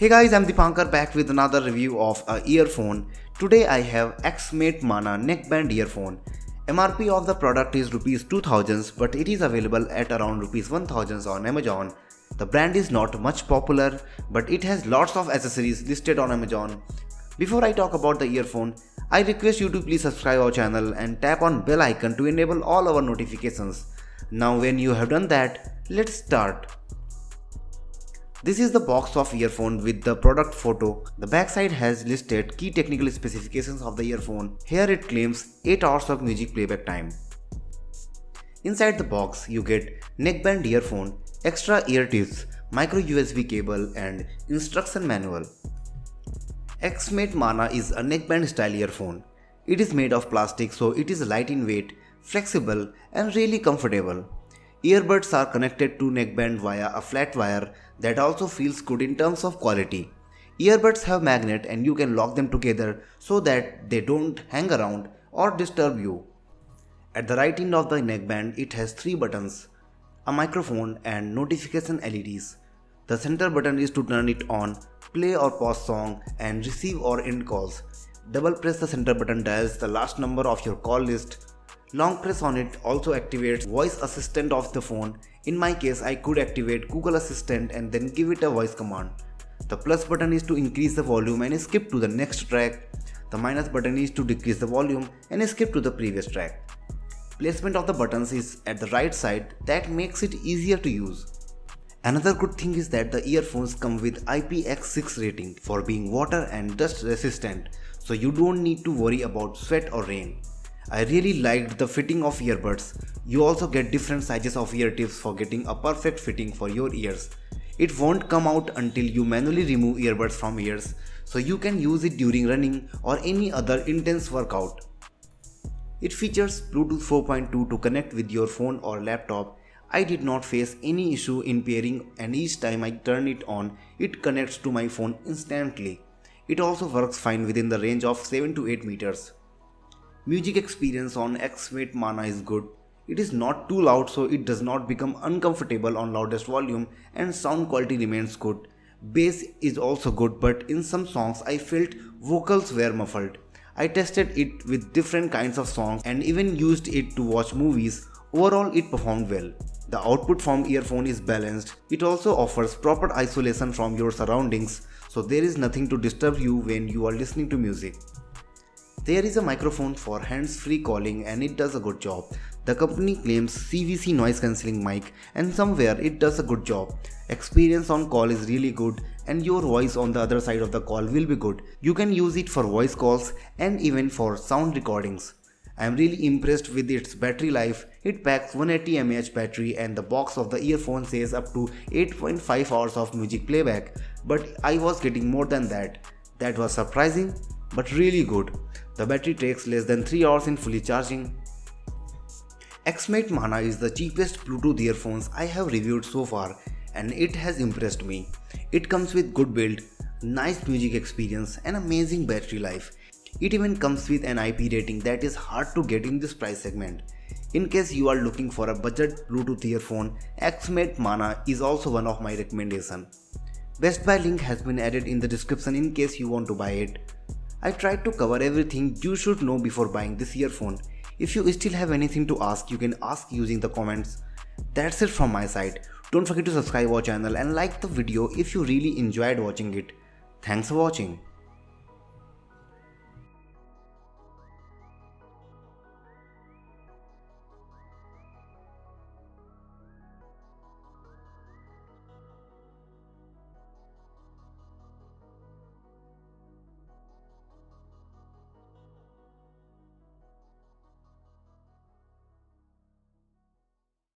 Hey guys, I'm Dipankar back with another review of a earphone. Today I have Xmate Mana neckband earphone. MRP of the product is Rs 2000 but it is available at around Rs 1000 on Amazon. The brand is not much popular but it has lots of accessories listed on Amazon. Before I talk about the earphone, I request you to please subscribe our channel and tap on bell icon to enable all our notifications. Now when you have done that, let's start. This is the box of earphone with the product photo. The backside has listed key technical specifications of the earphone. Here it claims 8 hours of music playback time. Inside the box you get neckband earphone, extra ear tips, micro USB cable and instruction manual. Xmate Mana is a neckband style earphone. It is made of plastic so it is light in weight, flexible and really comfortable. Earbuds are connected to neckband via a flat wire that also feels good in terms of quality. Earbuds have magnet and you can lock them together so that they don't hang around or disturb you. At the right end of the neckband it has 3 buttons, a microphone and notification LEDs. The center button is to turn it on, play or pause song and receive or end calls. Double press the center button dials the last number of your call list. Long press on it also activates voice assistant of the phone. In my case, I could activate Google Assistant and then give it a voice command. The plus button is to increase the volume and skip to the next track. The minus button is to decrease the volume and skip to the previous track. Placement of the buttons is at the right side, that makes it easier to use. Another good thing is that the earphones come with IPX6 rating for being water and dust resistant, so you don't need to worry about sweat or rain. I really liked the fitting of earbuds. You also get different sizes of ear tips for getting a perfect fitting for your ears. It won't come out until you manually remove earbuds from ears, so you can use it during running or any other intense workout. It features Bluetooth 4.2 to connect with your phone or laptop. I did not face any issue in pairing and each time I turn it on, it connects to my phone instantly. It also works fine within the range of 7 to 8 meters. Music experience on Xmate Mana is good. It is not too loud so it does not become uncomfortable on loudest volume and sound quality remains good. Bass is also good but in some songs I felt vocals were muffled. I tested it with different kinds of songs and even used it to watch movies. Overall it performed well. The output from earphone is balanced. It also offers proper isolation from your surroundings so there is nothing to disturb you when you are listening to music. There is a microphone for hands-free calling and it does a good job. The company claims CVC noise cancelling mic and somewhere it does a good job. Experience on call is really good and your voice on the other side of the call will be good. You can use it for voice calls and even for sound recordings. I am really impressed with its battery life. It packs 180 mAh battery and the box of the earphone says up to 8.5 hours of music playback, but I was getting more than that. That was surprising but really good. The battery takes less than 3 hours in fully charging. Xmate Mana is the cheapest Bluetooth earphones I have reviewed so far and it has impressed me. It comes with good build, nice music experience and amazing battery life. It even comes with an IP rating that is hard to get in this price segment. In case you are looking for a budget Bluetooth earphone, Xmate Mana is also one of my recommendation. Best Buy link has been added in the description in case you want to buy it. I tried to cover everything you should know before buying this earphone. If you still have anything to ask, you can ask using the comments. That's it from my side. Don't forget to subscribe our channel and like the video if you really enjoyed watching it. Thanks for watching.